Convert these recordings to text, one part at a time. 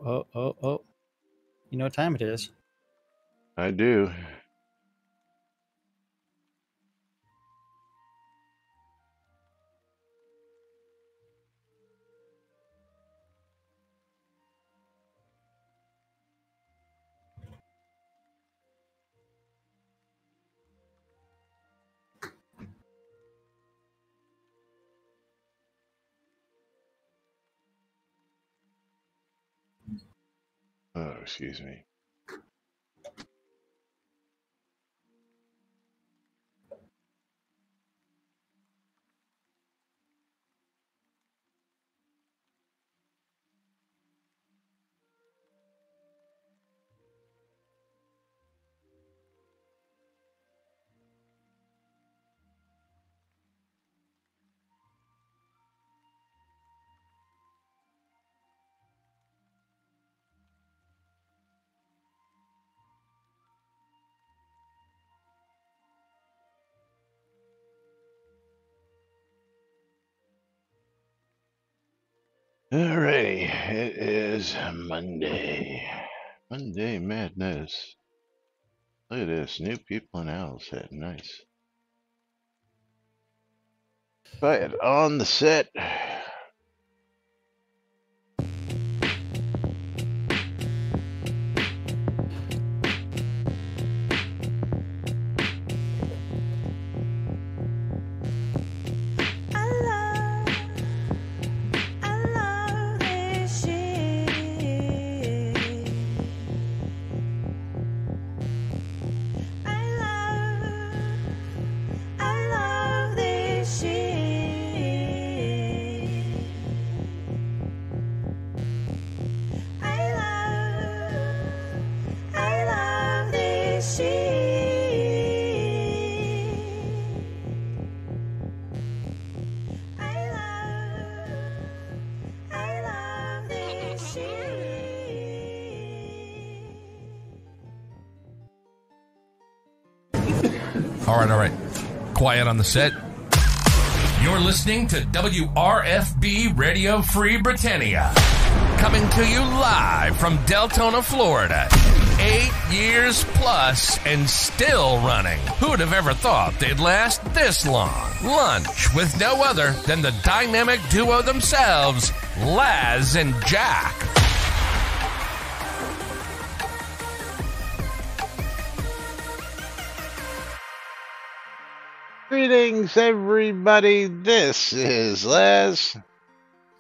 oh. You know what time it is. I do. Oh, excuse me. Alrighty, it is Monday. Monday Madness. Look at this, new people in Owl's Head, nice. Quiet on the set. All right. Quiet on the set. You're listening to WRFB Radio Free Britannia. Coming to you live from Deltona, Florida. 8 years plus and still running. Who'd have ever thought they'd last this long? Lunch with no other than the dynamic duo themselves, Laz and Jack. Greetings, everybody. This is Laz.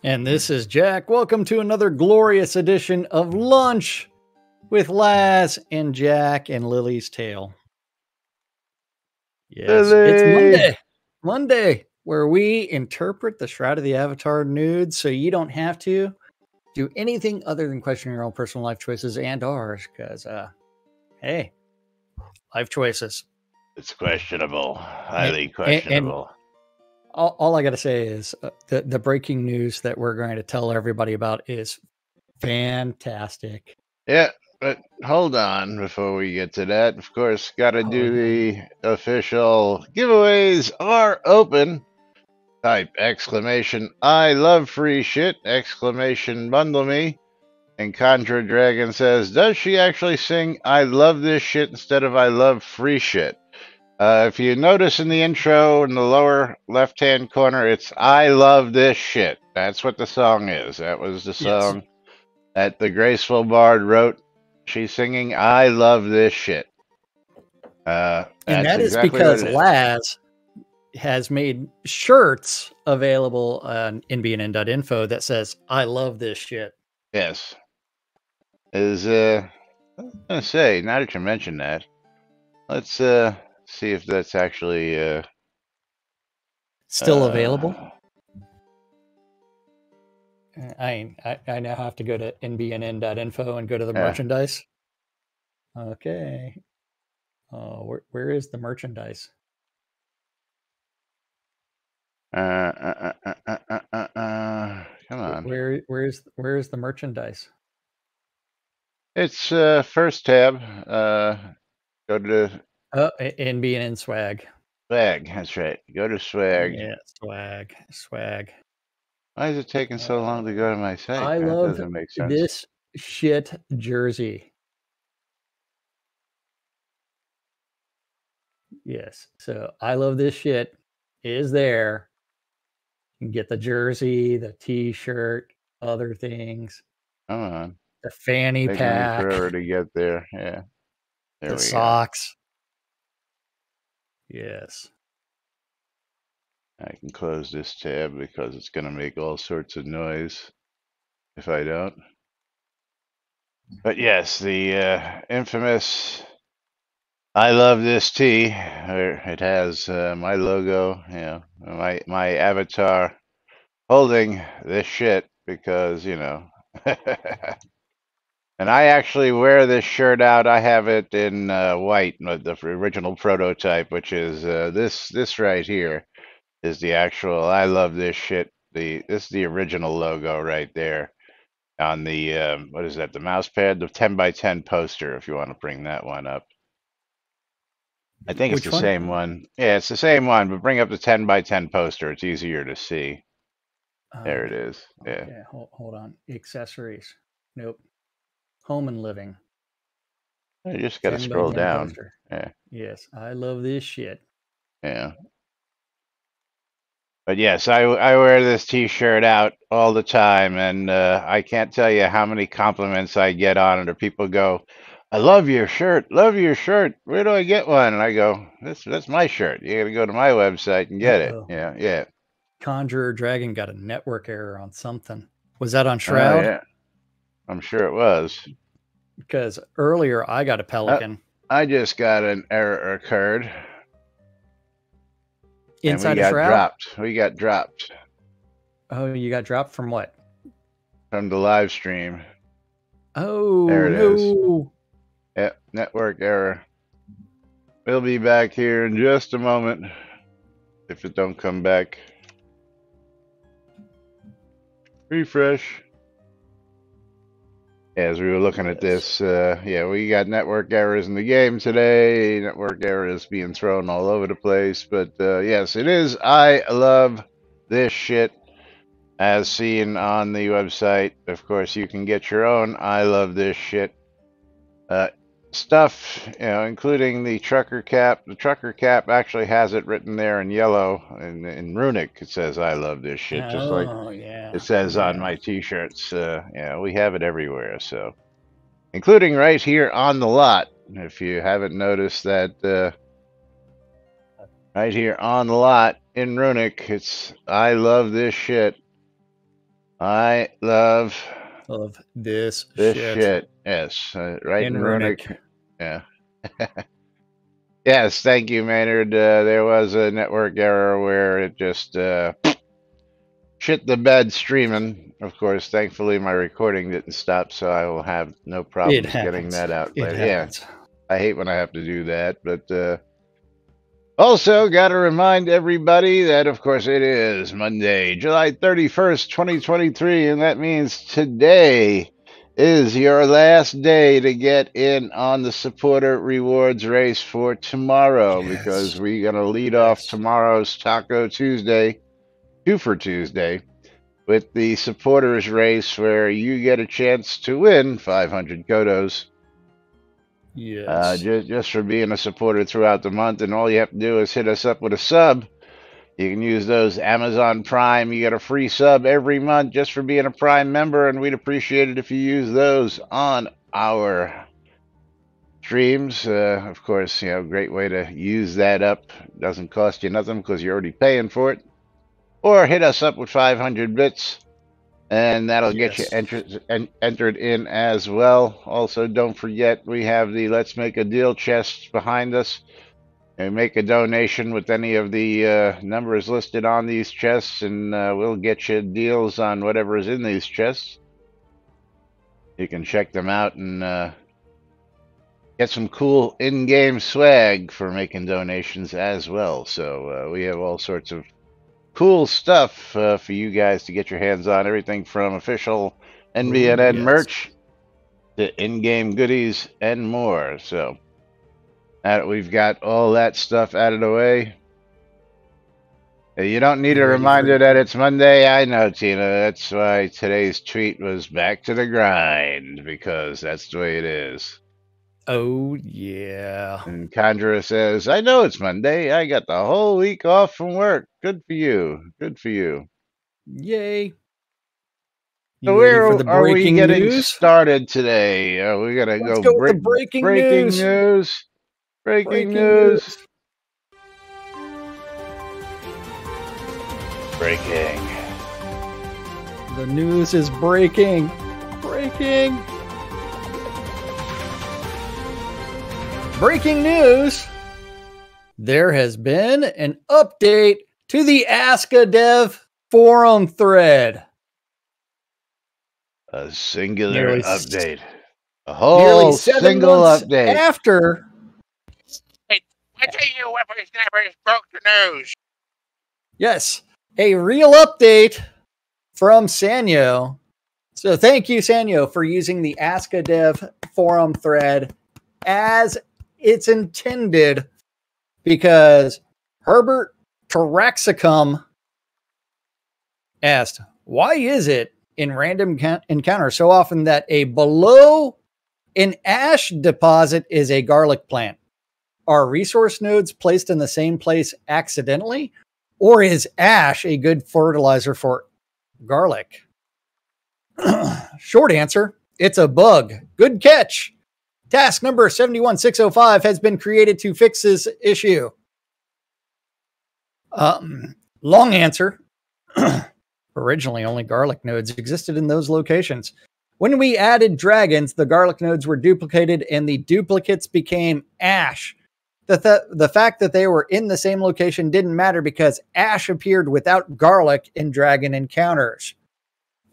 And this is Jack. Welcome to another glorious edition of Lunch with Laz and Jack and Lily's Tale. Yes, Lily. It's Monday, where we interpret the Shroud of the Avatar nude so you don't have to do anything other than question your own personal life choices and ours, because, hey, life choices. It's questionable, highly questionable. And all I got to say is the breaking news that we're going to tell everybody about is fantastic. Yeah, but hold on before we get to that. Of course, got to do the official giveaways are open. Type exclamation I love free shit exclamation bundle me. And Contra Dragon says, does she actually sing I love this shit instead of I love free shit? If you notice in the intro in the lower left-hand corner, it's I love this shit. That's what the song is. That was the song that the Graceful Bard wrote. She's singing I love this shit. And that is exactly because Laz has made shirts available on NBNN.info that says I love this shit. Yes. I was going to say, now that you mention that, let's see if that's actually still available. I now have to go to NBNN.info and go to the merchandise. Okay. Where is the merchandise? Come on. Where is the merchandise? It's first tab. Go to NBNN swag. Swag, that's right. Go to swag. Yeah, swag. Why is it taking so long to go to my site? I that love doesn't make sense. this shit jersey. Yes. So I love this shit is there. You can get the jersey, the t-shirt, other things, Come on. the fanny Taking me pack, forever to get there. Yeah. There the we go. socks. Yes. I can close this tab because it's going to make all sorts of noise if I don't. But yes, the infamous I love this tee. It has my logo, my avatar holding this shit because, and I actually wear this shirt out. I have it in white, the original prototype, which is this right here is the actual I love this shit. This is the original logo right there on the what is that? The mouse pad, the 10 by 10 poster. If you want to bring that one up, I think it's the Which one? same one. Yeah, it's the same one, but bring up the 10 by 10 poster. It's easier to see. There it is. Yeah. Okay, hold on. Accessories. Nope. Home and living. You just got to 10 by scroll 10 down. poster. Yeah. Yes, I love this shit. Yeah. But yes, I wear this T-shirt out all the time, and I can't tell you how many compliments I get on it. Or people go, "I love your shirt. Love your shirt. Where do I get one?" And I go, "That's my shirt. You got to go to my website and get it." Uh-oh. Yeah, yeah. Conjurer Dragon got a network error on something. Was that on Oh Shroud? yeah, I'm sure it was. Because earlier I got a Pelican. I just got an error occurred. Inside and we of got Shroud? dropped. We got dropped Oh, you got dropped from what? from the live stream. Oh, There it is. no. Yep, network error. We'll be back here in just a moment if it don't come back. Refresh. As we were looking at this, yeah, we got network errors in the game today. Network errors being thrown all over the place. But yes, it is. I love this shit. As seen on the website, of course, you can get your own I love this shit stuff, including the trucker cap. The trucker cap actually has it written there in yellow, in runic. It says I love this shit, just like Yeah. it says on my t-shirts. Yeah, we have it everywhere, so including right here on the lot. If you haven't noticed that, right here on the lot in runic, it's I love this shit. I love this shit. Yes, right in runic. runic. Yeah. Yes, thank you, Maynard. There was a network error where it just shit the bed streaming. Of course, thankfully my recording didn't stop, so I will have no problems getting that out later. Yeah, I hate when I have to do that, but also got to remind everybody that, of course, it is Monday, July 31st, 2023, and that means today is your last day to get in on the supporter rewards race for tomorrow, because we're going to lead off tomorrow's Taco Tuesday, 2 for Tuesday, with the supporters race where you get a chance to win 500 Kodos. Yes. Just for being a supporter throughout the month, and all you have to do is hit us up with a sub. You can use those Amazon Prime. You get a free sub every month just for being a Prime member, and we'd appreciate it if you use those on our streams. Of course, great way to use that up. Doesn't cost you nothing because you're already paying for it. Or hit us up with 500 bits. And that'll get you entered in as well. Also, don't forget, we have the Let's Make a Deal chest behind us. And make a donation with any of the numbers listed on these chests, and we'll get you deals on whatever is in these chests. You can check them out and get some cool in-game swag for making donations as well. So we have all sorts of cool stuff for you guys to get your hands on. Everything from official NBNN merch to in-game goodies and more. So now that we've got all that stuff out of the way, You don't need You a ready for reminder that it's Monday. I know, Tina. That's why today's tweet was back to the grind, because that's the way it is. Oh, yeah. And Conjurer says, I know it's Monday. I got the whole week off from work. Good for you. Good for you. Yay. So You ready for where the are we breaking getting news? started today? Are we going to Let's go go with the breaking breaking news. news? Breaking Breaking news. news. Breaking. The news is breaking. Breaking. Breaking news. There has been an update to the Ask a Dev forum thread. A singular Nearly update. A Nearly whole 7 single months update. after. Hey, what are you whippersnappers broke the news? Yes, a real update from Sanyo. So thank you, Sanyo, for using the Ask a Dev forum thread as it's intended, because Herbert Taraxicum asked, why is it in random encounter so often that a below an ash deposit is a garlic plant? Are resource nodes placed in the same place accidentally? Or is ash a good fertilizer for garlic? Short answer, it's a bug. Good catch. Task number 71605 has been created to fix this issue. Long answer. Originally, only garlic nodes existed in those locations. When we added dragons, the garlic nodes were duplicated and the duplicates became ash. The fact that they were in the same location didn't matter because ash appeared without garlic in dragon encounters.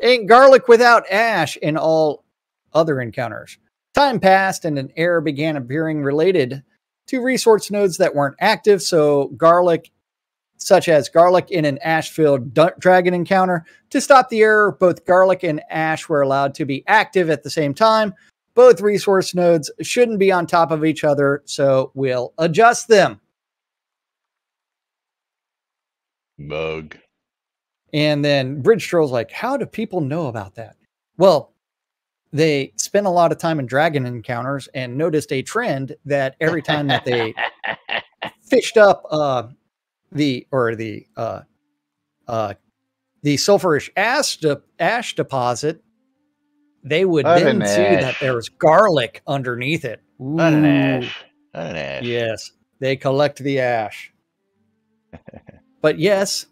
Ain't garlic without ash in all other encounters. Time passed and an error began appearing related to resource nodes that weren't active, so garlic, such as garlic in an ash-filled dragon encounter. To stop the error, both garlic and ash were allowed to be active at the same time. Both resource nodes shouldn't be on top of each other, so we'll adjust them. Bug. And then Bridge Troll's like, how do people know about that? Well, they spent a lot of time in dragon encounters and noticed a trend that every time that they fished up the sulfurish ash deposit, they would then see that there was garlic underneath it. Ooh. Not an ash. Not an ash. Yes, they collect the ash. But yes,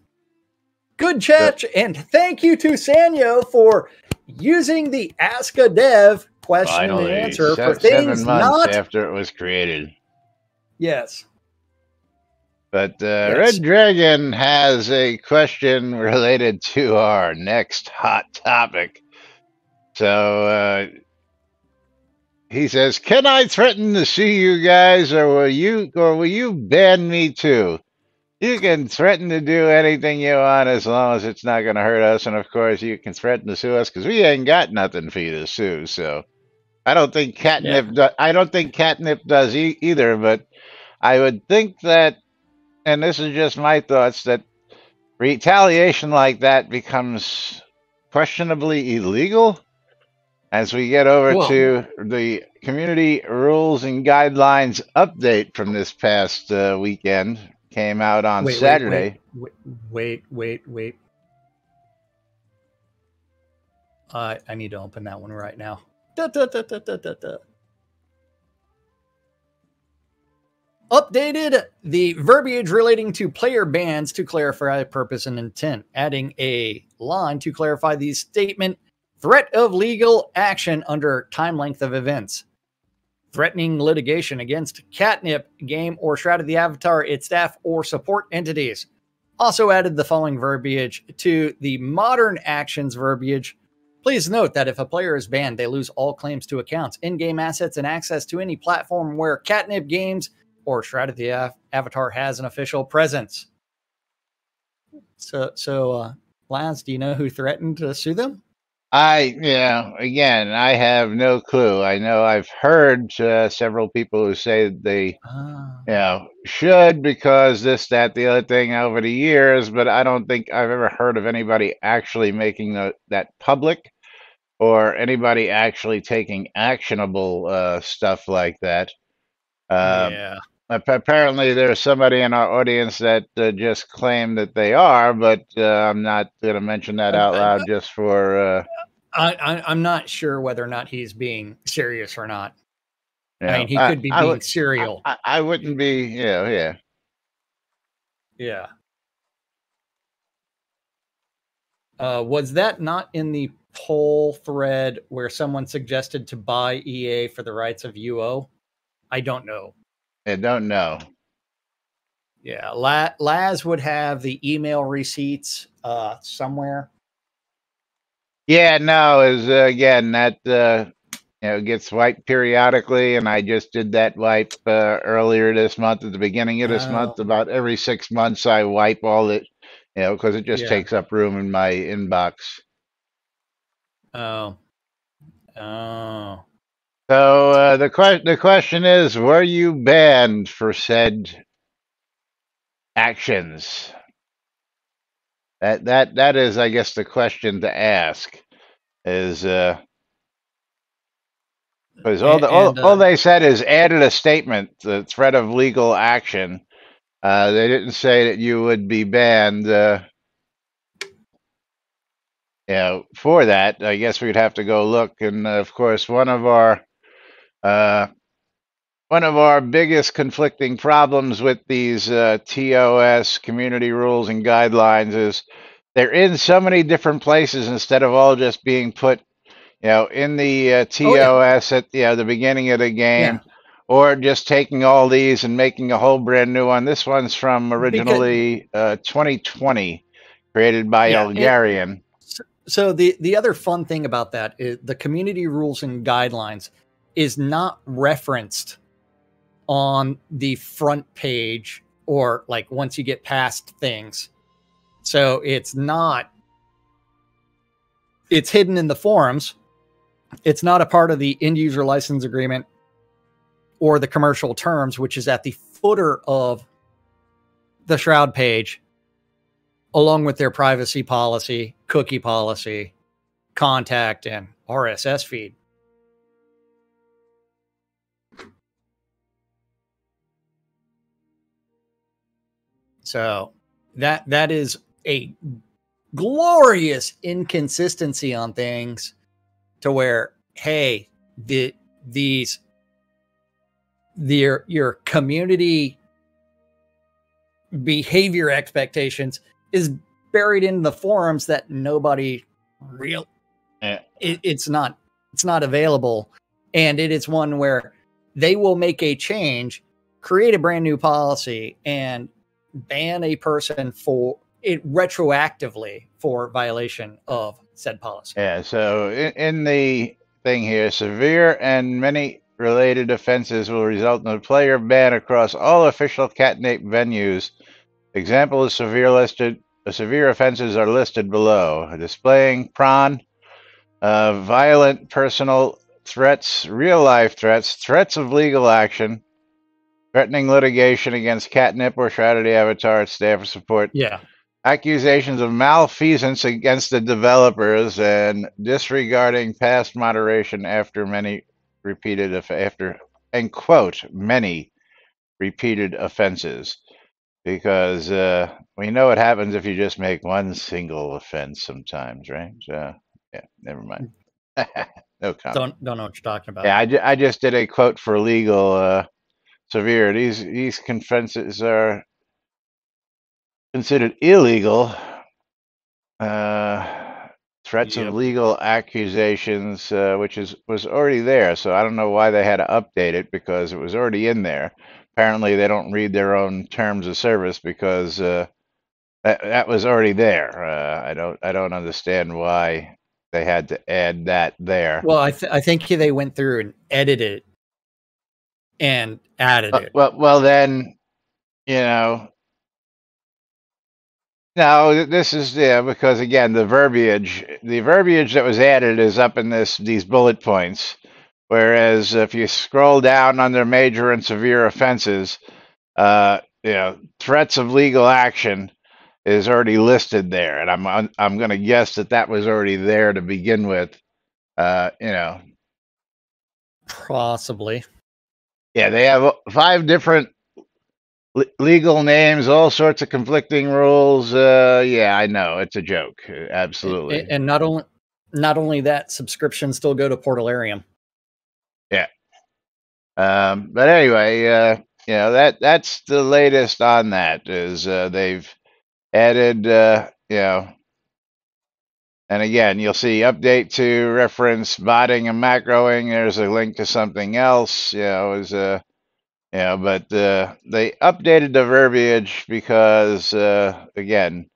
good chat, and thank you to Sanyo for using the Ask a Dev question Finally, and answer for 7 things months not after it was created. Yes. But Yes. Red Dragon has a question related to our next hot topic. So he says, "Can I threaten to sue you guys, or will you ban me too? You can threaten to do anything you want as long as it's not going to hurt us, and of course you can threaten to sue us because we ain't got nothing for you to sue." So I don't think catnip. I don't think catnip does either. But I would think that, and this is just my thoughts, that retaliation like that becomes questionably illegal as we get over to the community rules and guidelines update from this past weekend. Came out on Saturday. Wait. I need to open that one right now. Updated the verbiage relating to player bans to clarify purpose and intent, adding a line to clarify the statement threat of legal action under time length of events. Threatening litigation against Catnip, Game, or Shroud of the Avatar, its staff, or support entities. Also added the following verbiage to the modern actions verbiage. Please note that if a player is banned, they lose all claims to accounts, in-game assets, and access to any platform where Catnip Games or Shroud of the Avatar has an official presence. So, Lance, do you know who threatened to sue them? Again, I have no clue. I know I've heard several people who say that they, Ah, should because this, that, the other thing over the years, but I don't think I've ever heard of anybody actually making that public or anybody actually taking actionable stuff like that. Um, yeah. Apparently, there's somebody in our audience that just claimed that they are, but I'm not going to mention that I, out I, loud just for, I'm not sure whether or not he's being serious or not. you I mean, know, he could be I being would, serial. I wouldn't be, yeah. Yeah. Was that not in the poll thread where someone suggested to buy EA for the rights of UO? I don't know. I don't know. Yeah, Laz would have the email receipts somewhere. Yeah, no, is again that gets wiped periodically, and I just did that wipe earlier this month, at the beginning of this month. Oh, About every 6 months, I wipe all it, because it just yeah. takes up room in my inbox. Oh, oh. So the question is, were you banned for said actions? That is, I guess, the question to ask. Is because And all they said is added a statement, the threat of legal action. They didn't say that you would be banned. For that, I guess we'd have to go look. And of course, uh, one of our biggest conflicting problems with these TOS community rules and guidelines is they're in so many different places instead of all just being put, in the oh yeah, TOS at the beginning of the yeah. game, or just taking all these and making a whole brand new one. This one's from Because originally 2020, created by yeah, Elgarian. so the other fun thing about that is the community rules and guidelines is not referenced on the front page or like once you get past things. So it's hidden in the forums. It's not a part of the end user license agreement or the commercial terms, which is at the footer of the Shroud page, along with their privacy policy, cookie policy, contact, and RSS feed. So that is a glorious inconsistency on things to where, hey, your community behavior expectations is buried in the forums that nobody real Yeah. it's not available, and it is one where they will make a change, create a brand new policy, and ban a person for it retroactively for violation of said policy. Yeah, so in the thing here, severe and many related offenses will result in a player ban across all official Catnape venues. Example of severe offenses are listed below. Displaying prawn, violent personal threats, real life threats, threats of legal action, threatening litigation against Catnip or Shroud the Avatar, staff or support, Yeah. accusations of malfeasance against the developers, and disregarding past moderation after many repeated after end quote many repeated offenses, because we know what happens if you just make one single offense sometimes, right? So yeah, never mind. No comment. Don't know what you're talking about. Yeah, I just did a quote for legal severe. These offenses are considered illegal. Threats of Yep. legal accusations, which was already there. So I don't know why they had to update it, because it was already in there. Apparently, they don't read their own terms of service, because that was already there. I don't understand why they had to add that there. Well, I think they went through and edited it and added it. Well, then, you know, No, this is because again the verbiage that was added is up in these bullet points. Whereas if you scroll down under major and severe offenses, threats of legal action is already listed there, and I'm going to guess that was already there to begin with. Uh, you know, Possibly. yeah, they have 5 different legal names, all sorts of conflicting rules. Yeah, I know it's a joke. Absolutely. And not only that, subscriptions still go to Portalarium. Yeah. But anyway, that's the latest on that. Is they've added, and again, you'll see update to reference botting and macroing. There's a link to something else. But they updated the verbiage because again,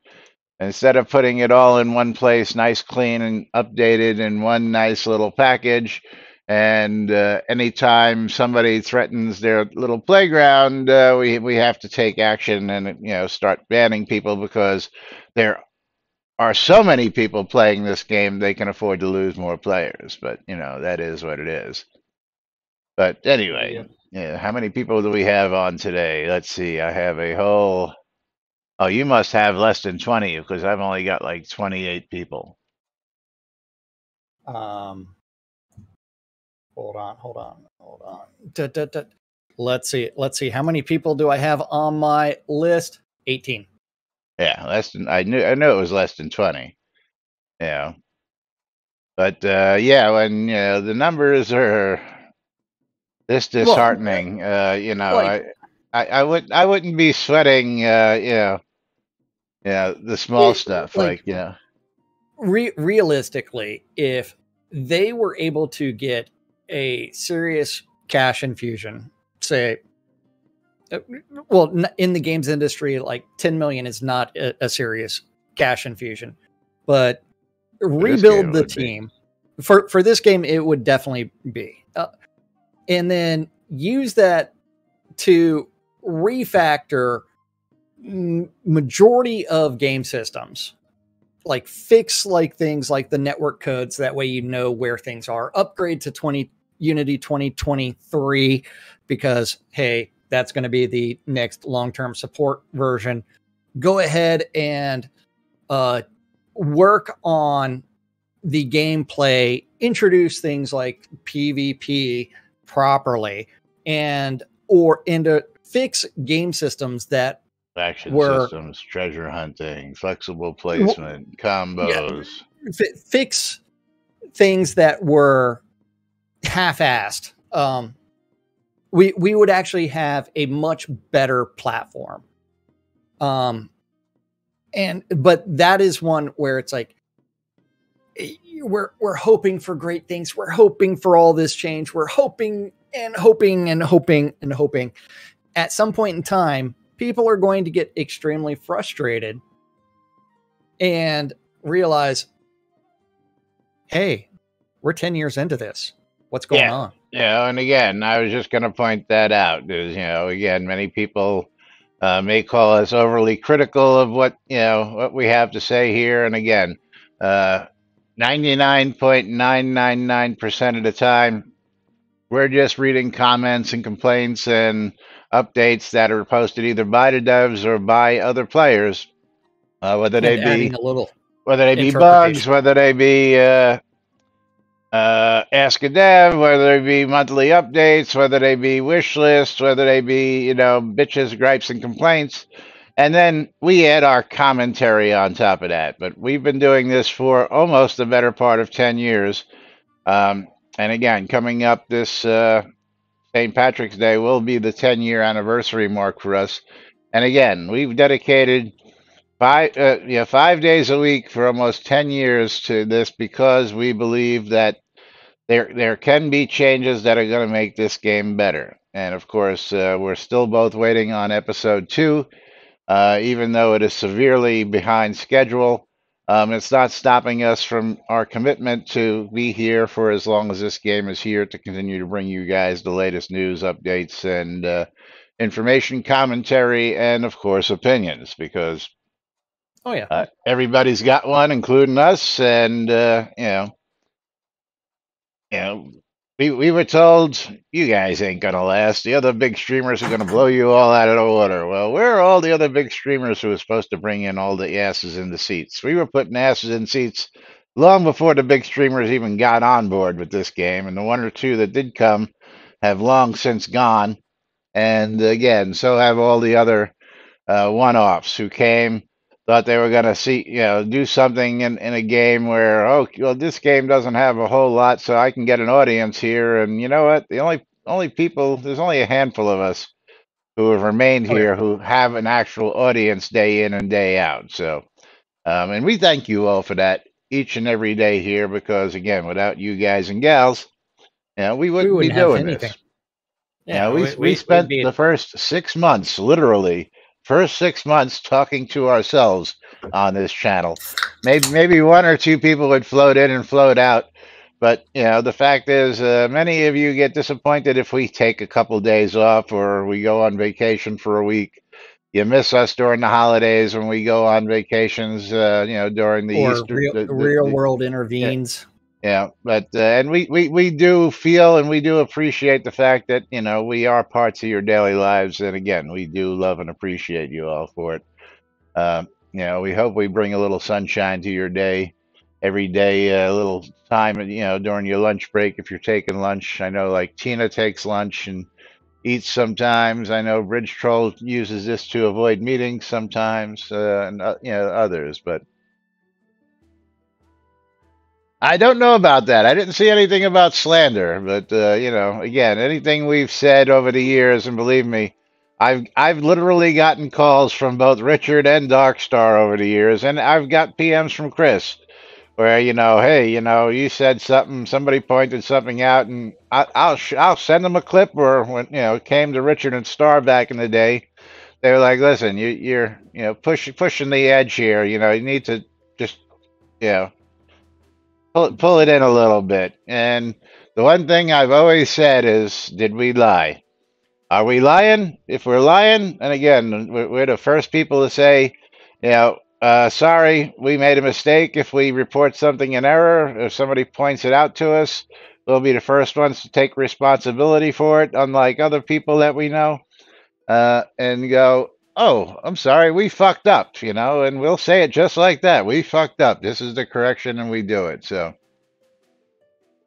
instead of putting it all in one place, nice, clean, and updated in one nice little package, and anytime somebody threatens their little playground, we have to take action and start banning people because there are so many people playing this game they can afford to lose more players. But that is what it is. But anyway, Yep. yeah, how many people do we have on today? Let's see. I have a whole. Oh, you must have less than 20 because I've only got like 28 people. Hold on. Let's see. How many people do I have on my list? 18. Yeah, less than I knew it was less than 20. Yeah. But yeah, when the numbers are this disheartening, like I wouldn't be sweating the small stuff like realistically, if they were able to get a serious cash infusion, say, well, in the games industry, like 10 million is not a serious cash infusion, but rebuild the team for this game, it would definitely be, and then use that to refactor majority of game systems, like fix like things like the network codes, that way where things are, upgrade to Unity 2023, because hey, that's going to be the next long-term support version. Go ahead and work on the gameplay, introduce things like PvP properly, and to fix game systems that action systems, treasure hunting, flexible placement, combos. Fix things that were half-assed. We would actually have a much better platform. But that is one where it's like, we're hoping for great things. We're hoping for all this change. We're hoping and hoping and hoping and hoping. At some point in time, people are going to get extremely frustrated and realize, hey, we're 10 years into this. What's going on? Yeah, and again, I was just going to point that out. Is again, many people may call us overly critical of what we have to say here, and again, 99.999% of the time, we're just reading comments and complaints and updates that are posted either by the devs or by other players, whether they be bugs, whether they be ask a dev, whether they be monthly updates, whether they be wish lists, whether they be bitches, gripes, and complaints. And then we add our commentary on top of that. But we've been doing this for almost the better part of 10 years. And again, coming up this St. Patrick's Day will be the 10-year anniversary mark for us. And again, we've dedicated 5 days a week for almost 10 years to this because we believe that there can be changes that are going to make this game better. And of course, we're still both waiting on episode 2. Even though it is severely behind schedule, it's not stopping us from our commitment to be here for as long as this game is here to continue to bring you guys the latest news, updates, and information, commentary, and of course, opinions. Because Oh yeah. Everybody's got one, including us, and you know, we were told you guys ain't gonna last. The other big streamers are gonna blow you all out of the water. Well, where are all the other big streamers who were supposed to bring in all the asses in the seats? We were putting asses in seats long before the big streamers even got on board with this game, and the one or two that did come have long since gone. And again, so have all the other one-offs who came, thought they were going to see, do something in a game where, oh, well, this game doesn't have a whole lot, so I can get an audience here. And you know what? The only people, there's only a handful of us who have remained Oh yeah. here who have an actual audience day in and day out. So, and we thank you all for that each and every day here, because again, without you guys and gals, we We wouldn't be wouldn't have doing anything. this. Yeah, We we'd spent be the first 6 months, literally, first 6 months talking to ourselves on this channel. Maybe one or two people would float in and float out, but the fact is, many of you get disappointed if we take a couple days off or we go on vacation for a week. You miss us during the holidays when we go on vacations. During the or Easter, real world yeah, intervenes. yeah, but and we do feel and we do appreciate the fact that we are parts of your daily lives, and again, we do love and appreciate you all for it. We hope we bring a little sunshine to your day every day, a little time, during your lunch break if you're taking lunch. I know, like Tina takes lunch and eats sometimes. I know Bridge Troll uses this to avoid meetings sometimes, and others, but. I don't know about that. I didn't see anything about slander, but again, anything we've said over the years, and believe me, I've literally gotten calls from both Richard and Darkstar over the years, and I've got PMs from Chris where hey, you said something, somebody pointed something out, and I'll send them a clip. Or when it came to Richard and Star back in the day, they were like, listen, you're pushing the edge here. You need to just you know pull it in a little bit. And the one thing I've always said is, did we lie? Are we lying? If we're lying, and again, we're the first people to say, sorry, we made a mistake. If we report something in error, if somebody points it out to us, we'll be the first ones to take responsibility for it, unlike other people that we know, and go, oh, I'm sorry, we fucked up, and we'll say it just like that. We fucked up. This is the correction, and we do it. So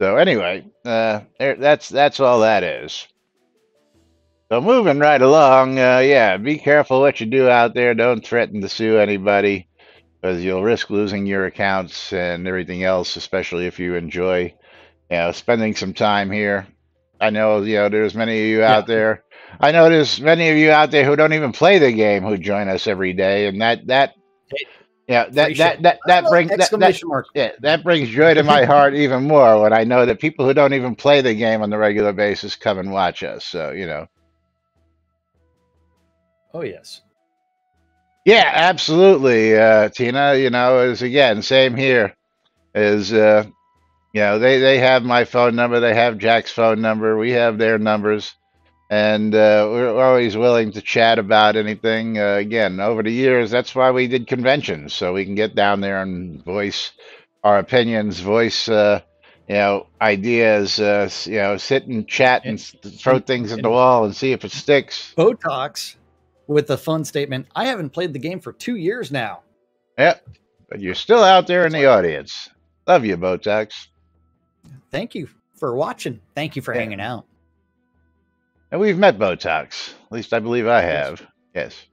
anyway, that's all that is. So moving right along, be careful what you do out there. Don't threaten to sue anybody, because you'll risk losing your accounts and everything else, especially if you enjoy, spending some time here. I know, there's many of you out there. I know there's many of you out there who don't even play the game who join us every day, and that brings exclamation mark. That brings joy to my heart even more when I know that people who don't even play the game on the regular basis come and watch us. So Oh yes. Yeah, absolutely, Tina. Is again same here. Is they have my phone number, they have Jack's phone number, we have their numbers, and we're always willing to chat about anything. Again, over the years, that's why we did conventions, so we can get down there and voice our opinions, voice ideas, sit and chat and throw things at the wall and see if it sticks. Botox with the fun statement, I haven't played the game for 2 years now. Yep, but you're still out there in the audience. Love you, Botox. Thank you for watching. Thank you for hanging out. And we've met Botox. At least I believe I have. Yes.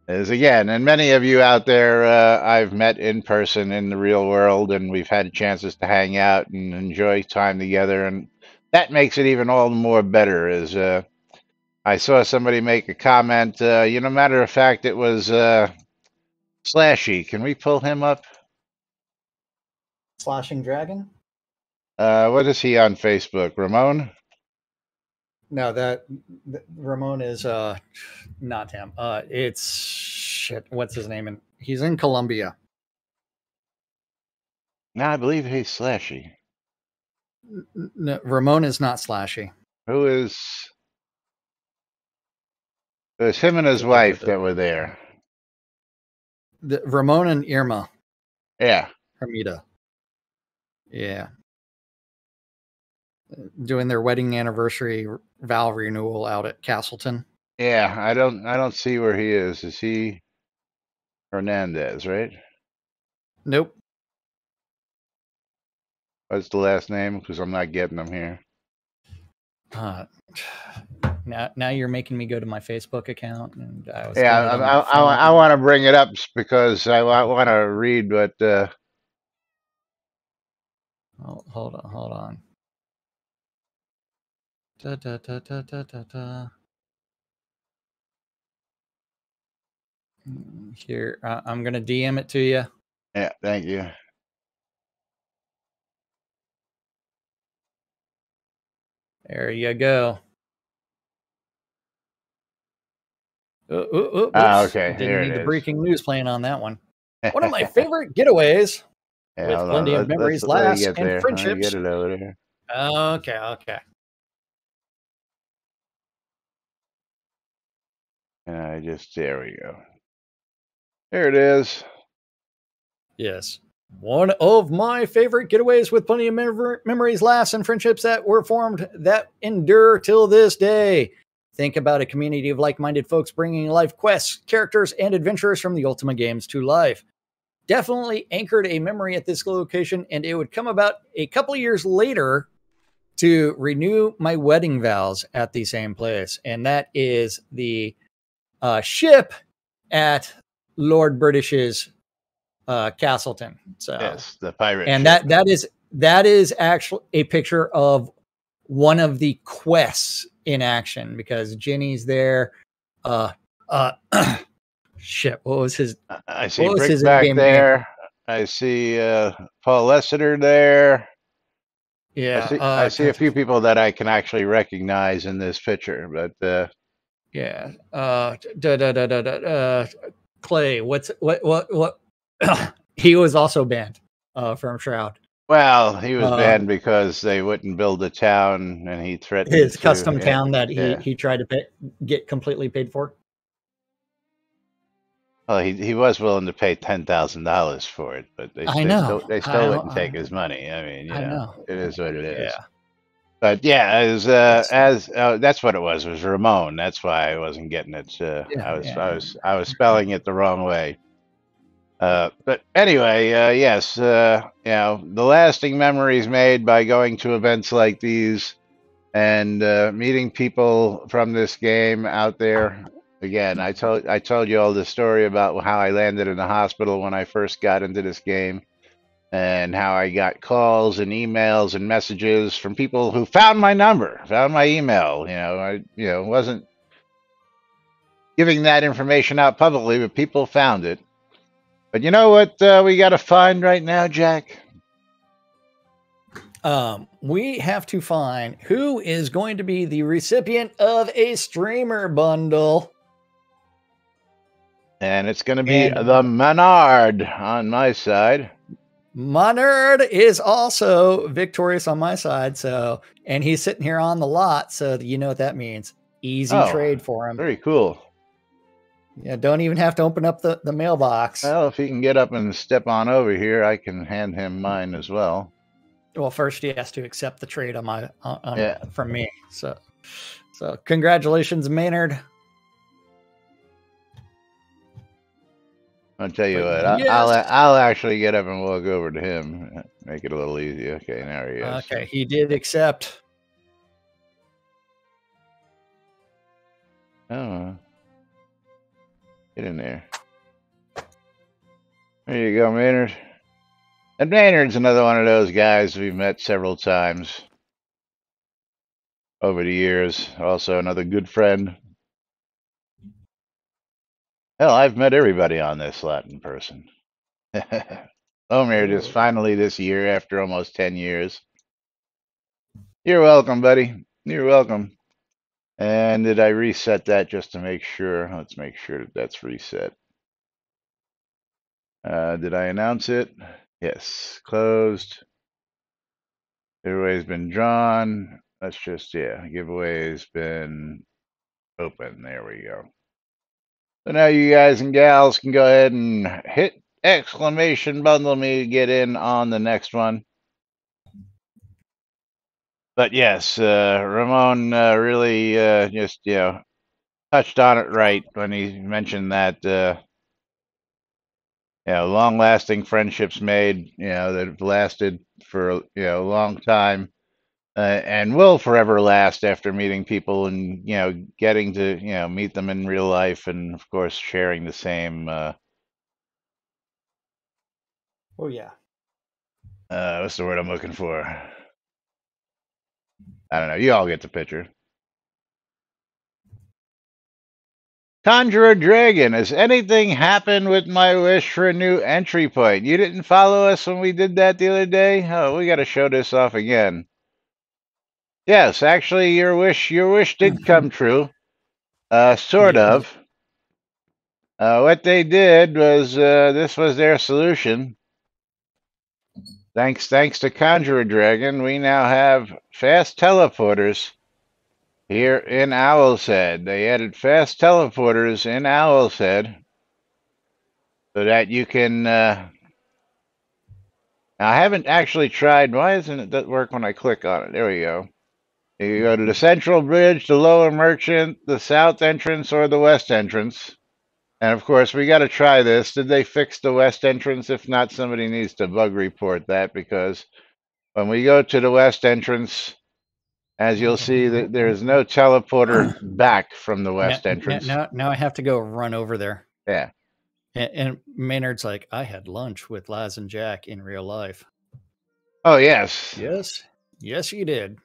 As again, and many of you out there I've met in person in the real world, and we've had chances to hang out and enjoy time together, and that makes it even all the more better. As I saw somebody make a comment, matter of fact, it was Slashy. Can we pull him up? Slashing Dragon? What is he on Facebook? Ramon? No, Ramon is not him. It's shit. What's his name? And he's in Colombia. No, I believe he's Slashy. No, Ramon is not Slashy. Who is? It was him and his wife that were there. The Ramon and Irma Yeah. Hermida. Yeah. Doing their wedding anniversary vow renewal out at Castleton. Yeah, I don't see where he is. Is he Hernandez, right? Nope. What's the last name? Because I'm not getting them here. Now you're making me go to my Facebook account, and I was Yeah, doing it on my phone. I want to bring it up because I want to read what. Hold on. Da, da, da, da, da, da, da. Here, I'm gonna DM it to you. Yeah, thank you. There you go. Oops. Okay, Didn't here need it the is. breaking news playing on that one. One of my favorite getaways, Yeah, with hold plenty on. of memories, Let me laughs, get and there. Let me friendships. get it over there. Okay. There we go. There it is. Yes. One of my favorite getaways, with plenty of memories, laughs, and friendships that were formed that endure till this day. Think about a community of like-minded folks bringing life quests, characters, and adventurers from the Ultima games to life. Definitely anchored a memory at this location, and it would come about a couple of years later to renew my wedding vows at the same place. And that is the ship at Lord British's Castleton. So Yes, the pirate and ship. that is actually a picture of one of the quests in action, because Ginny's there. Shit, what was his I see what was Brick his back in-game name? there. I see Paul Lessiter there. Yeah, I see a few people that I can actually recognize in this picture, but yeah. Clay. What? He was also banned from Shroud. well, he was Uh, banned because they wouldn't build a town, and he threatened his to. custom town that Yeah. he tried to get completely paid for. Well, he was willing to pay $10,000 for it, but they still wouldn't take his money. I mean, I know. it is what it is. Yeah. But yeah, as that's what it was. It was Ramon. That's why I wasn't getting it. I was spelling it the wrong way. But anyway, yes, the lasting memories made by going to events like these and meeting people from this game out there. Again, I told you all the story about how I landed in the hospital when I first got into this game, and how I got calls and emails and messages from people who found my number, found my email. I wasn't giving that information out publicly, but people found it. But you know what we got to find right now, Jack? We have to find who is going to be the recipient of a streamer bundle. And it's going to be the Menard on my side. Menard is also victorious on my side. So, and he's sitting here on the lot. So you know what that means. Easy trade for him. Very cool. Yeah, don't even have to open up the mailbox. Well, if he can get up and step on over here, I can hand him mine as well. Well, first he has to accept the trade from me. So congratulations, Maynard. I'll tell you what. I'll actually get up and walk over to him. Make it a little easier. Okay, now he is. Okay, he did accept. Oh, get in there. There you go, Maynard. And Maynard's another one of those guys we've met several times over the years. Also, another good friend. Hell, I've met everybody on this Latin person. Omer just finally this year, after almost 10 years. You're welcome, buddy. You're welcome. And did I reset that just to make sure? Let's make sure that that's reset. Did I announce it? Yes. Closed. Giveaway's been drawn. Let's just, giveaway's been open. There we go. So now you guys and gals can go ahead and hit exclamation bundle me to get in on the next one. But yes, Ramon really just touched on it right when he mentioned that long-lasting friendships made that have lasted for a long time and will forever last after meeting people and getting to meet them in real life and of course sharing the same Oh yeah. what's the word I'm looking for? I don't know. You all get the picture. Conjurer Dragon, has anything happened with my wish for a new entry point? You didn't follow us when we did that the other day? Oh, we got to show this off again. Yes, actually, your wish did come true. Sort Yeah. of. What they did was this was their solution. Thanks to Conjurer Dragon, we now have fast teleporters here in Owl's Head. They added fast teleporters in Owl's Head so that you can. Now, I haven't actually tried. Why doesn't it that work when I click on it? There we go. You go to the Central Bridge, the Lower Merchant, the South Entrance, or the West Entrance. And of course, we got to try this. Did they fix the West Entrance? If not, somebody needs to bug report that because when we go to the West Entrance, as you'll see, that there's no teleporter back from the West Entrance. Now I have to go run over there. Yeah. And Maynard's like, I had lunch with Laz and Jack in real life. Oh, yes. Yes, you did.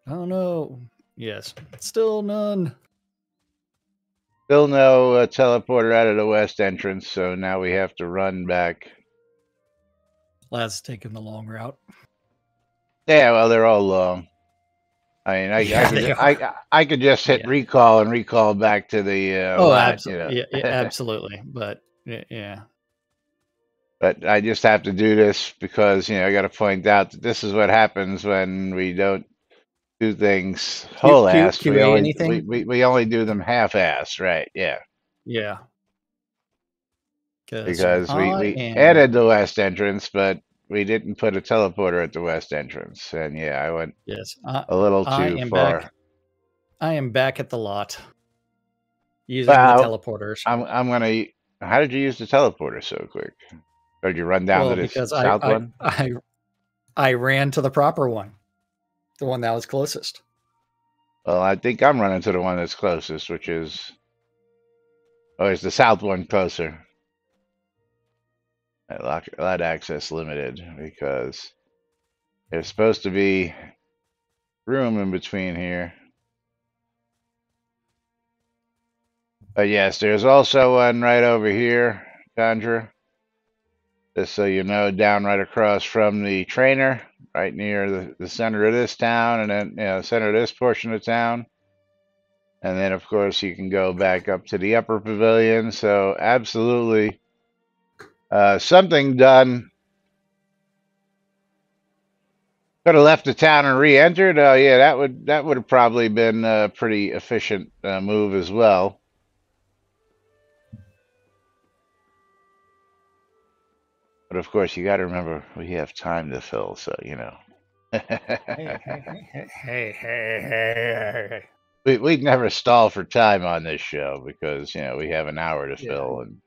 Oh, no. Yes. Still none. Still no teleporter out of the West Entrance, so now we have to run back. Laz is taking the long route. Yeah, well, they're all long. I mean, I could just hit recall and recall back to the absolutely, absolutely. But yeah. But I just have to do this because I got to point out that this is what happens when we don't do things whole-assed. We only do them half-assed, right? Yeah. Yeah. Because we added the West Entrance, but we didn't put a teleporter at the West Entrance, and I went a little too far. I am back at the lot using the teleporters. I'm gonna. How did you use the teleporter so quick? Or did you run down to the south one? I ran to the proper one, the one that was closest. Well, I think I'm running to the one that's closest, which is is the south one closer? Lot access limited because there's supposed to be room in between here. But yes, there's also one right over here, Conjurer. Just so you know, down right across from the trainer, right near the center of this town, and then center of this portion of town. And then, of course, you can go back up to the upper pavilion. So, absolutely, something done. Could have left the town and re-entered. Oh, yeah, that would have probably been a pretty efficient move as well. But of course, you got to remember we have time to fill, so Hey. We'd never stall for time on this show because we have an hour to fill, and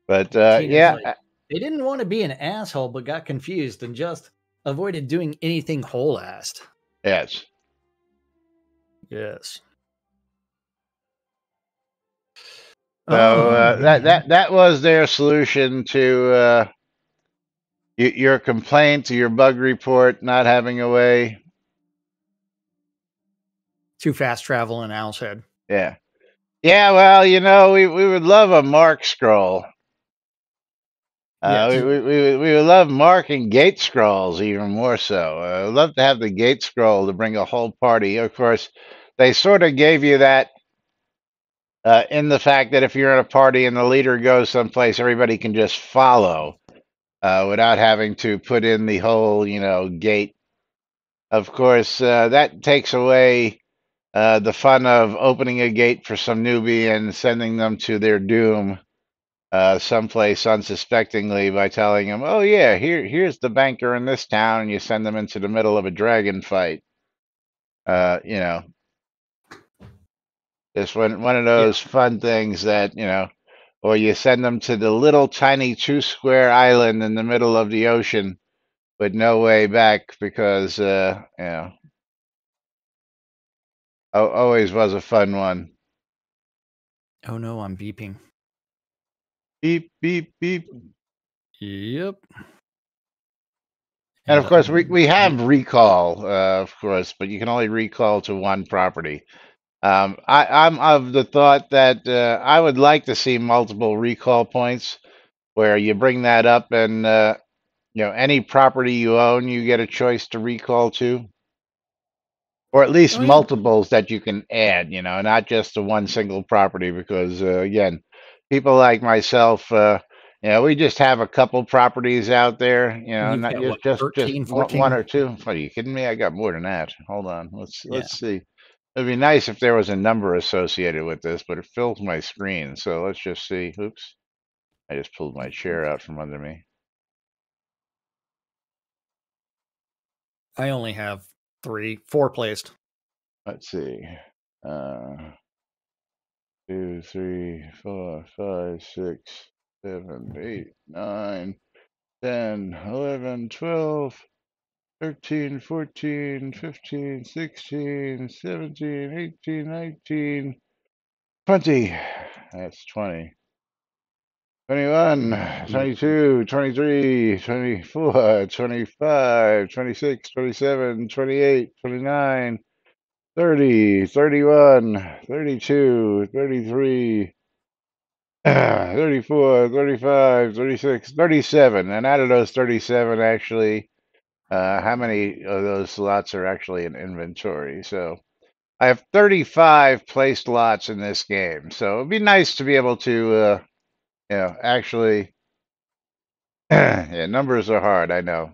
but yeah, like, they didn't want to be an asshole, but got confused and just avoided doing anything whole-assed. Yes. So that was their solution to your complaint, to your bug report not having a way. Too fast travel in Owl's Head. Yeah. Well, we would love a mark scroll. We would love mark and gate scrolls even more so. I'd love to have the gate scroll to bring a whole party. Of course, they sort of gave you that. In the fact that if you're in a party and the leader goes someplace, everybody can just follow without having to put in the whole, gate. Of course, that takes away the fun of opening a gate for some newbie and sending them to their doom someplace unsuspectingly by telling them, "Oh yeah, here's the banker in this town," and you send them into the middle of a dragon fight. You know, it's one of Yeah. those fun things that or you send them to the little tiny 2 square island in the middle of the ocean with no way back because always was a fun one. Oh no, I'm beeping. Beep beep beep. Yep. And And of course, we yeah. have recall, of course, but you can only recall to one property. I'm of the thought that I would like to see multiple recall points where you bring that up and any property you own, you get a choice to recall to, or at least Oh yeah. multiples that you can add. Not just to one single property, because again, people like myself, we just have a couple properties out there, You've not got what, just 13, one 14? or two. Are you kidding me? I got more than that. Hold on, Yeah. let's see. It'd be nice if there was a number associated with this, but it fills my screen. So let's just see. Oops, I just pulled my chair out from under me. I only have 4 placed. Let's see. 2, 3, 4, 5, 6, 7, 8, 9, 10, 11, 12, 13, 14, 15, 16, 17, 18, 19, 20. That's 20. 21, Yeah. 22, 23, 24, 25, 26, 27, 28, 29, 30, 31, 32, 33, 34, 35, 36, 37. And out of those 37, actually, how many of those slots are actually in inventory? So I have 35 placed lots in this game. So it'd be nice to be able to, actually, yeah, numbers are hard, I know.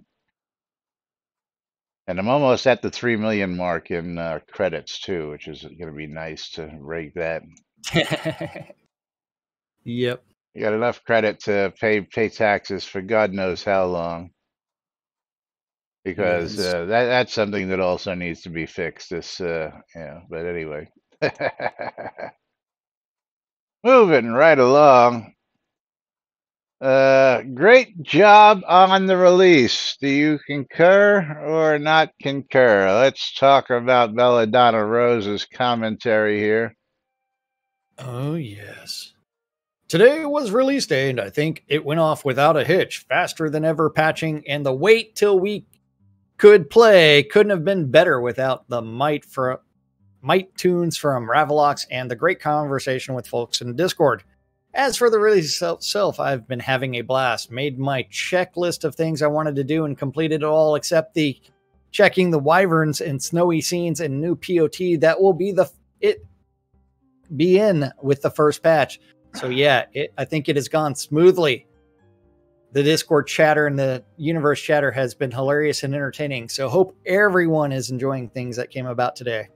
And I'm almost at the 3 million mark in credits too, which is going to be nice to rake that. Yep. You got enough credit to pay taxes for God knows how long, because Yes. that's something that also needs to be fixed. But anyway, moving right along. Great job on the release. Do you concur or not concur? Let's talk about Belladonna Rose's commentary here. Oh yes. Today was release day, and I think it went off without a hitch, faster than ever patching, and the wait till we could play couldn't have been better without the might tunes from Ravalox and the great conversation with folks in Discord. As for the release itself, I've been having a blast. Made my checklist of things I wanted to do and completed it all except the checking the wyverns and snowy scenes and new POT that will be in with the first patch. So yeah, I think it has gone smoothly. The Discord chatter and the universe chatter has been hilarious and entertaining. So hope everyone is enjoying things that came about today.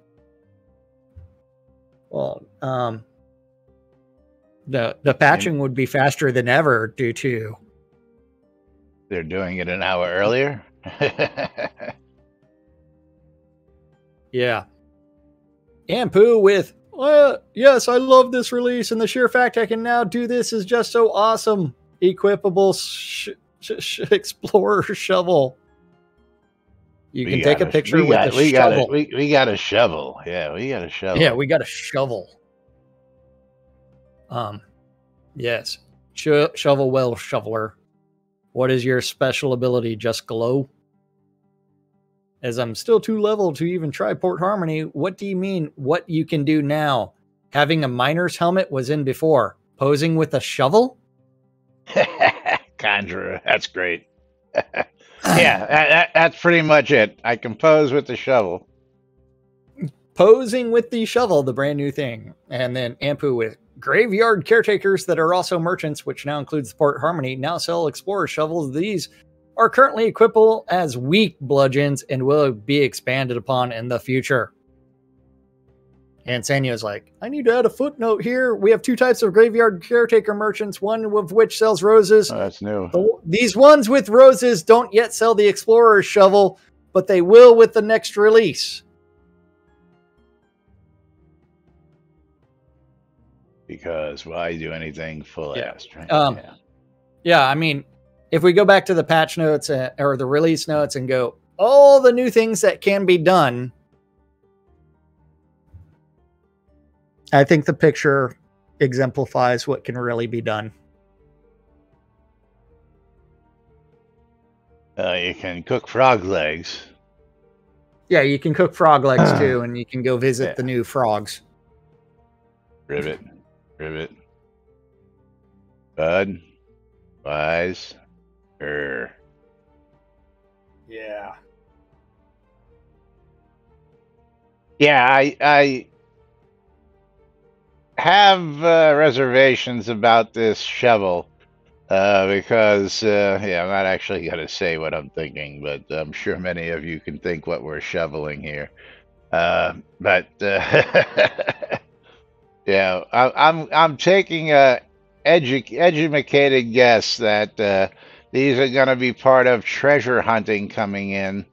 Well, the patching would be faster than ever due to they're doing it an hour earlier. Yeah. Ampu with yes, I love this release, and the sheer fact I can now do this is just so awesome. Equipable explorer shovel. You can take a picture with a shovel. We got a shovel. Yeah, we got a shovel. Yeah, we got a shovel. Yes. Shovel well, shoveler. What is your special ability? Just glow? As I'm still too level to even try Port Harmony, what do you mean what you can do now? Having a miner's helmet was in before. Posing with a shovel? Conjurer, that's great. Yeah, that's pretty much it. I can pose with the shovel. Posing with the shovel, the brand new thing. And then Ampu with graveyard caretakers that are also merchants, which now includes Port Harmony, now sell explorer shovels. These are currently equipable as weak bludgeons and will be expanded upon in the future. And Sanyo's like, I need to add a footnote here. We have 2 types of graveyard caretaker merchants, one of which sells roses. Oh, that's new. These ones with roses don't yet sell the Explorer's Shovel, but they will with the next release. Because why do anything full-assed, right? Yeah, I mean, if we go back to the patch notes or the release notes and go, all the new things that can be done, I think the picture exemplifies what can really be done. You can cook frog legs. Yeah, you can cook frog legs too, and you can go visit the new frogs. Ribbit. Bud. Wise. Yeah. Yeah, I have reservations about this shovel because, I'm not actually going to say what I'm thinking, but I'm sure many of you can think what we're shoveling here. But yeah, I'm taking a educated guess that these are going to be part of treasure hunting coming in,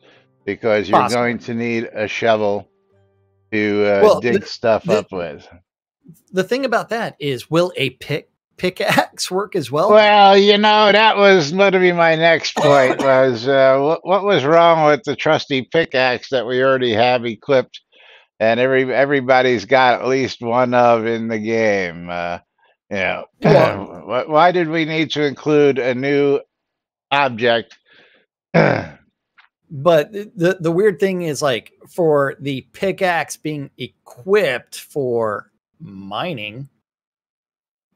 because you're going to need a shovel to dig stuff up with. The thing about that is, will a pickaxe work as well? Well, that was going to be my next point. Was what was wrong with the trusty pickaxe that we already have equipped, and everybody's got at least one of in the game? Why did we need to include a new object? But the weird thing is, like, for the pickaxe being equipped for mining,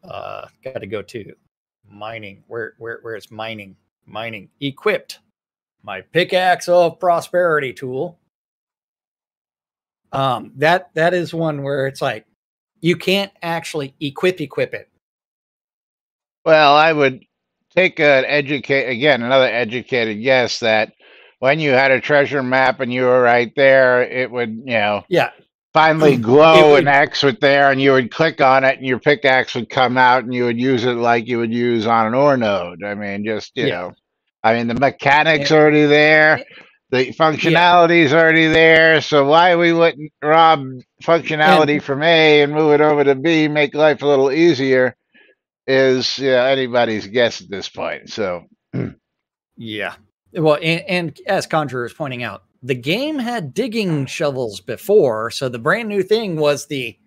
got to go to mining. Where is mining? Mining equipped. My pickaxe of prosperity tool. That is one where it's like you can't actually equip it. Well, I would take another educated guess that when you had a treasure map and you were right there, it would, finally glow an X with there, and you would click on it, and your pickaxe would come out, and you would use it like you would use on an ore node. I mean, the mechanics already there, the functionality is already there. So why we wouldn't rob functionality from A and move it over to B, make life a little easier, is anybody's guess at this point. So yeah. Well, and as Conjurer is pointing out, the game had digging shovels before, so the brand new thing was the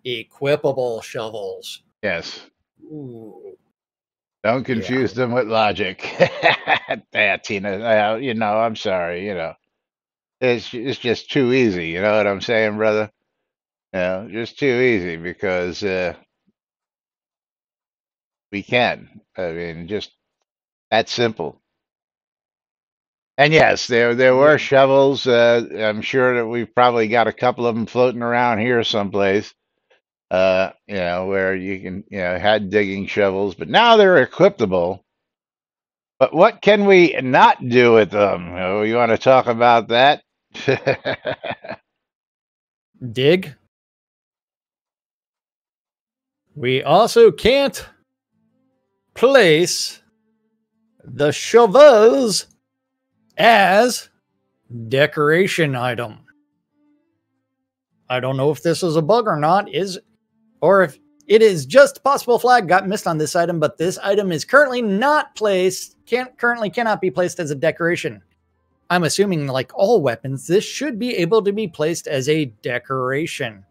equipable shovels. Yes. Ooh. Don't confuse them with logic. Tina, I'm sorry, It's just too easy, you know what I'm saying, brother? Just too easy, because we can. I mean, just that simple. And yes, there were shovels. I'm sure that we've probably got a couple of them floating around here someplace. Where you can, had digging shovels, but now they're equipable. But what can we not do with them? You want to talk about that? Dig. We also can't place the shovels as decoration item. I don't know if this is a bug or not, or if it is just possible flag got missed on this item, but this item is currently not placed, cannot be placed as a decoration. I'm assuming, like all weapons, this should be able to be placed as a decoration.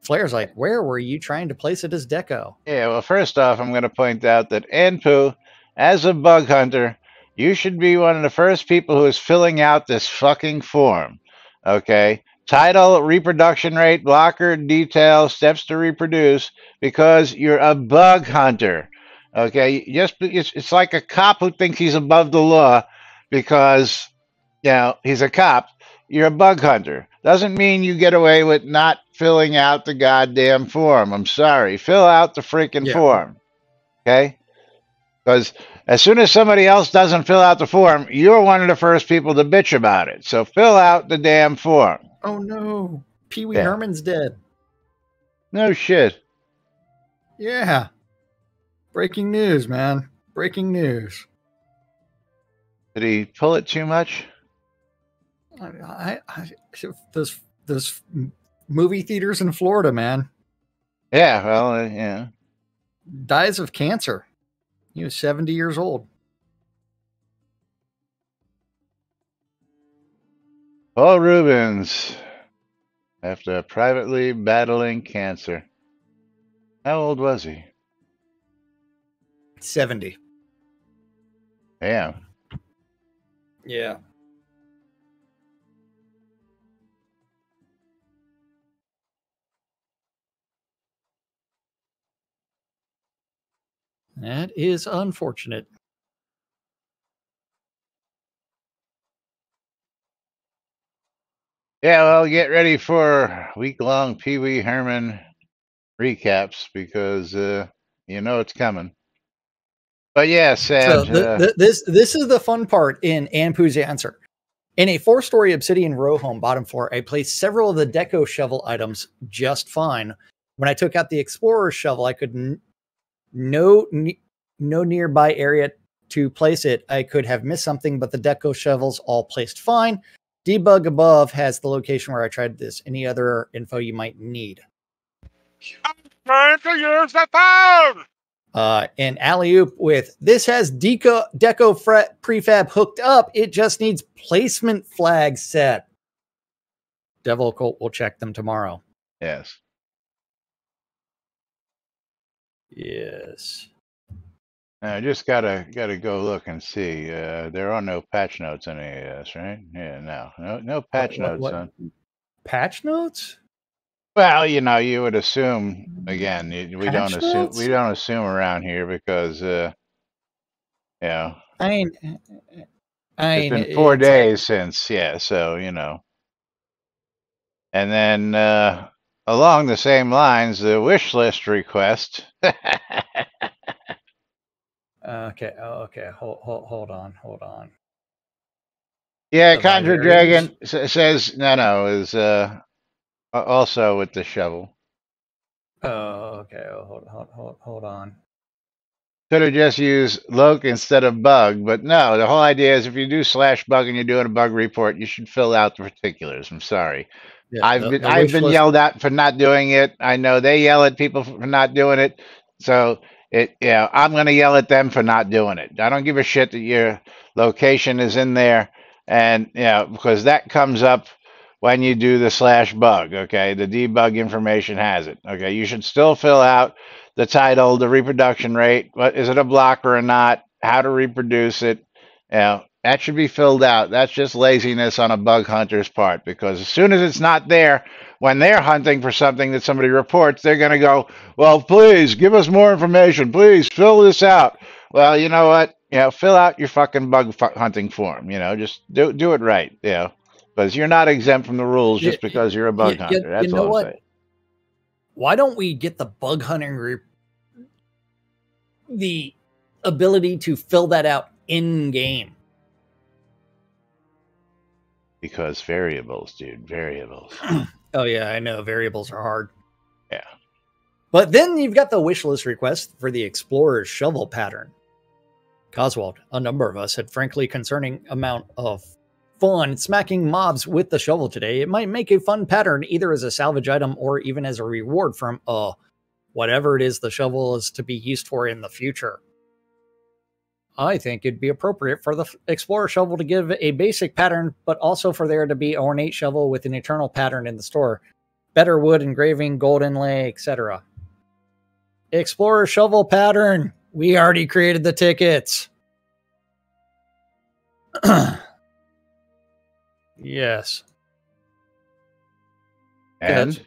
Flair's like, where were you trying to place it as deco? Yeah, well, first off, I'm going to point out that Anpu, as a bug hunter, you should be one of the first people who is filling out this fucking form. Okay? Title, reproduction rate, blocker, detail, steps to reproduce, because you're a bug hunter. Okay? It's like a cop who thinks he's above the law because, he's a cop. You're a bug hunter. Doesn't mean you get away with not filling out the goddamn form. I'm sorry. Fill out the freaking form. Okay? Because as soon as somebody else doesn't fill out the form, you're one of the first people to bitch about it. So fill out the damn form. Oh, no. Pee Wee Yeah. Herman's dead. No shit. Yeah. Breaking news, man. Breaking news. Did he pull it too much? Those movie theaters in Florida, man. Yeah, well, yeah. Dies of cancer. He was 70 years old. Paul Rubens, after privately battling cancer. How old was he? 70. Damn. Yeah. That is unfortunate. Yeah, well, get ready for week-long Pee Wee Herman recaps because you know it's coming. But yeah, So sad. this is the fun part in Ampu's answer. In a 4-story obsidian row home bottom floor, I placed several of the deco shovel items just fine. When I took out the explorer shovel, I could no nearby area to place it. I could have missed something, but the deco shovels all placed fine. Debug above has the location where I tried this. Any other info you might need? I'm trying to use the phone. And alley-oop with this has deco prefab hooked up. It just needs placement flags set. Devil Cult will check them tomorrow. Yes. Yes. I just gotta go look and see. There are no patch notes in any of this, right? Yeah, no patch notes. What? Patch notes? Well, you know, you would assume again. We don't Patch assume. notes? We don't assume around here because, you know, I mean, it's been 4 it's days since. Yeah, so you know, and then along the same lines, the wish list request. okay. Okay. Hold on. Yeah, The Conjure Vivariums? Dragon says no. Is also with the shovel. Oh, okay. Hold on. Could have just used Loke instead of bug, but no. The whole idea is if you do /bug and you're doing a bug report, you should fill out the particulars. I'm sorry. Yeah, the I've wish been list. yelled at for not doing it. I know they yell at people for not doing it. So I'm gonna yell at them for not doing it. I don't give a shit that your location is in there, and because that comes up when you do the /bug. Okay, the debug information has it. Okay, you should still fill out the title, the reproduction rate. What is it, a blocker or not? How to reproduce it? That should be filled out. That's just laziness on a bug hunter's part, because as soon as it's not there, when they're hunting for something that somebody reports, they're going to go, well, please give us more information. Please fill this out. Well, you know what? Fill out your fucking bug hunting form. Just do it right. Because you're not exempt from the rules just because you're a bug hunter. That's all I'm saying. Why don't we get the bug hunting the ability to fill that out in game? Because variables, dude, variables. Oh yeah, I know variables are hard. Yeah. But then you've got the wish list request for the Explorer's shovel pattern. Coswald, a number of us had frankly concerning amount of fun smacking mobs with the shovel today. It might make a fun pattern either as a salvage item or even as a reward from whatever it is the shovel is to be used for in the future. I think it'd be appropriate for the Explorer shovel to give a basic pattern, but also for there to be an ornate shovel with an eternal pattern in the store. Better wood engraving, gold inlay, etc. Explorer shovel pattern. We already created the tickets. Yes. And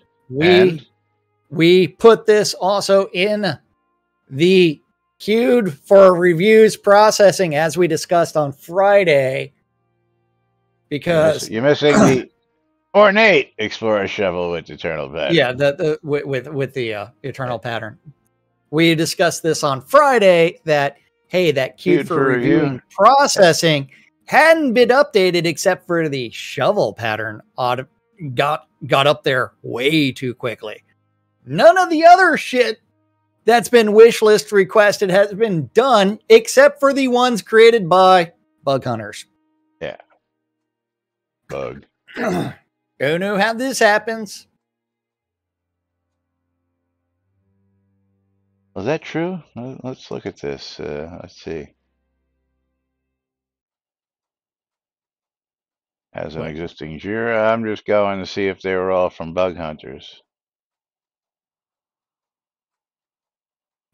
we put this also in the queued for reviews processing, as we discussed on Friday, because you're missing the ornate Explorer shovel with eternal pattern. Yeah, with the eternal pattern. We discussed this on Friday that that queued for review and processing hadn't been updated except for the shovel pattern got up there way too quickly. None of the other shit that's been wish list requested has been done, except for the ones created by bug hunters. Yeah. Bug. Who knew how this happens? Was that true? Let's look at this. Let's see. As an existing Jira, I'm just going to see if they were all from bug hunters.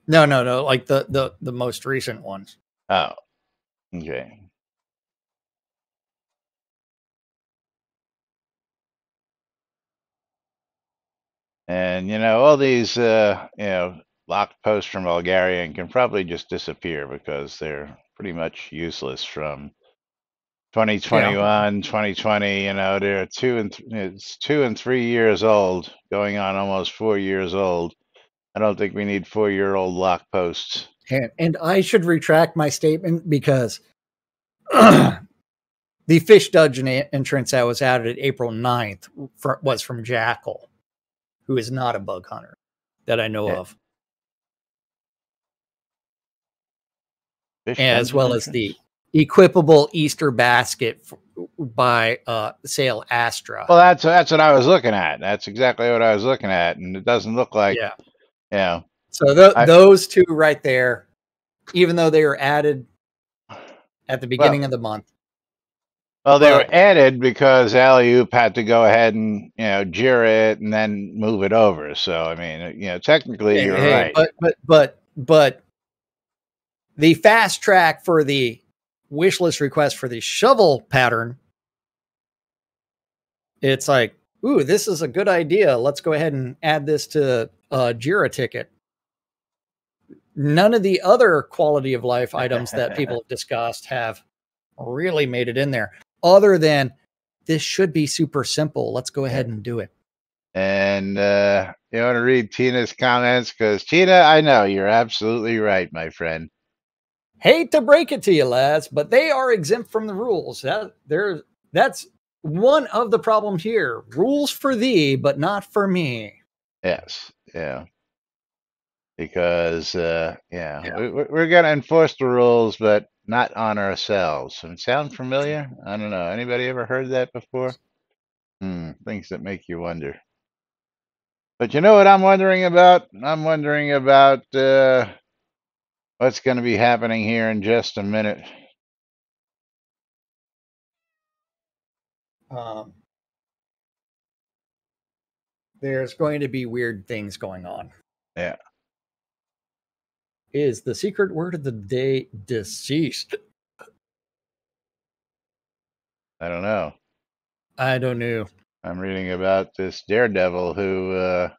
No. Like the most recent ones. Oh, okay. And, all these, locked posts from Bulgarian can probably just disappear because they're pretty much useless from 2021, 2020. They're it's 2 and 3 years old, going on almost 4 years old. I don't think we need 4-year-old lock posts. And I should retract my statement because the fish dungeon entrance that was added April 9th was from Jackal, who is not a bug hunter that I know of. As well as the equipable Easter basket by Sale Astra. Well, that's what I was looking at. That's exactly what I was looking at, and it doesn't look like. Yeah. So those two right there, even though they were added at the beginning of the month. Well, they were added because Alley-Oop had to go ahead and Jira it and then move it over. So I mean, technically you're right. But the fast track for the wish list request for the shovel pattern, it's like, ooh, this is a good idea. Let's go ahead and add this to a Jira ticket. None of the other quality of life items that people have discussed have really made it in there, other than this should be super simple. Let's go ahead and do it. And you want to read Tina's comments? Because Tina, I know you're absolutely right, my friend. Hate to break it to you, lads, but they are exempt from the rules. That's one of the problems here. Rules for thee, but not for me. Yes. Yeah. Because we're going to enforce the rules, but not on ourselves. And sound familiar? I don't know. Anybody ever heard that before? Things that make you wonder. But you know what I'm wondering about? I'm wondering about what's going to be happening here in just a minute. There's going to be weird things going on. Yeah. Is the secret word of the day deceased? I don't know. I don't know. I'm reading about this daredevil who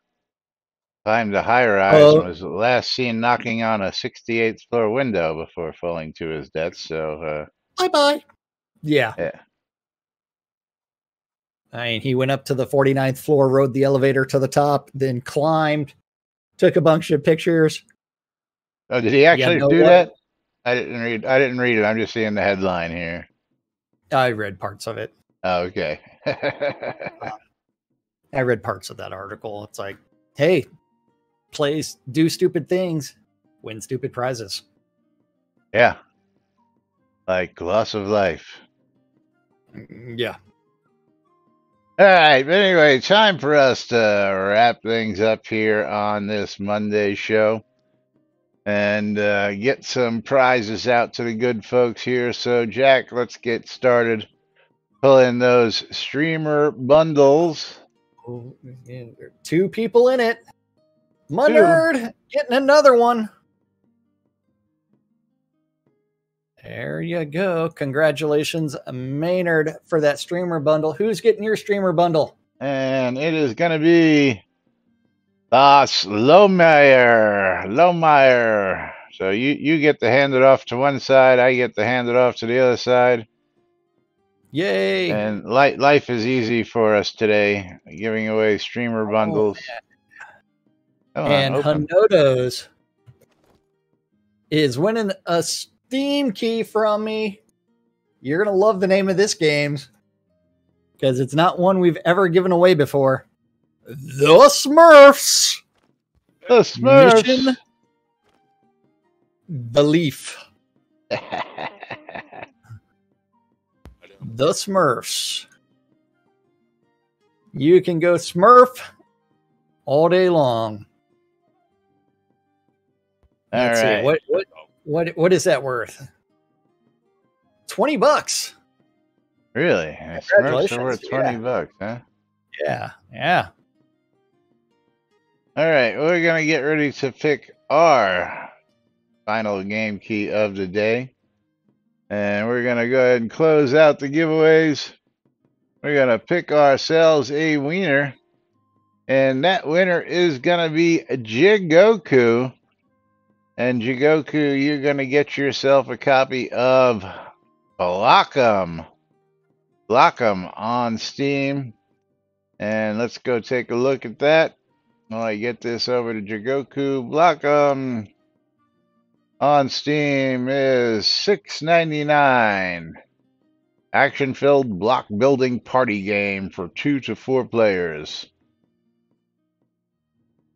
climbed a high-rise and was last seen knocking on a 68th floor window before falling to his death. So, bye-bye. Yeah. Yeah. I mean, he went up to the 49th floor, rode the elevator to the top, then climbed, took a bunch of pictures. Oh, did he actually do that? I didn't read it. I'm just seeing the headline here. I read parts of it. Oh, okay. I read parts of that article. It's like, hey, do stupid things, win stupid prizes. Yeah. Like loss of life. Yeah. All right. But anyway, time for us to wrap things up here on this Monday show. And get some prizes out to the good folks here. So, Jack, let's get started. Pull in those streamer bundles. 2 people in it. Maynard getting another one. There you go. Congratulations, Maynard, for that streamer bundle. Who's getting your streamer bundle? And it is going to be Das Lohmeyer. So you get to hand it off to one side. I get to hand it off to the other side. Yay. And life is easy for us today, giving away streamer bundles. And Hanodos is winning a Steam key from me. You're going to love the name of this game. because it's not one we've ever given away before. The Smurfs. The Smurfs. Mission Belief. The Smurfs. You can go Smurf all day long. Let's see. What is that worth? $20. Really? Smurfs are worth $20, huh? Yeah, yeah. All right, we're gonna get ready to pick our final game key of the day, and we're gonna go ahead and close out the giveaways. We're gonna pick ourselves a winner, and that winner is gonna be Jigoku. And Jigoku, you're gonna get yourself a copy of Block'em on Steam, and let's go take a look at that. While I get this over to Jigoku, Block'em on Steam is $6.99. Action-filled block building party game for 2 to 4 players.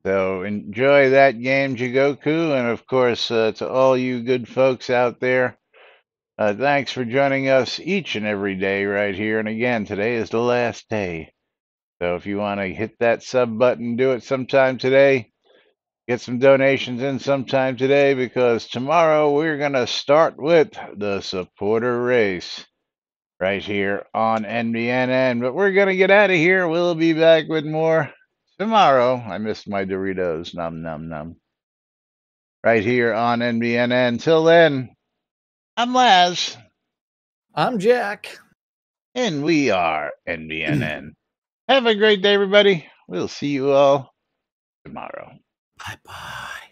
So enjoy that game, Jigoku, and of course to all you good folks out there, thanks for joining us each and every day right here. And again, today is the last day. So if you want to hit that sub button, do it sometime today. Get some donations in sometime today, because tomorrow we're going to start with the supporter race right here on NBNN. But we're going to get out of here. We'll be back with more tomorrow. I missed my Doritos. Nom, nom, nom. Right here on NBNN. Till then, I'm Laz. I'm Jack. And we are NBNN. Have a great day, everybody. We'll see you all tomorrow. Bye-bye.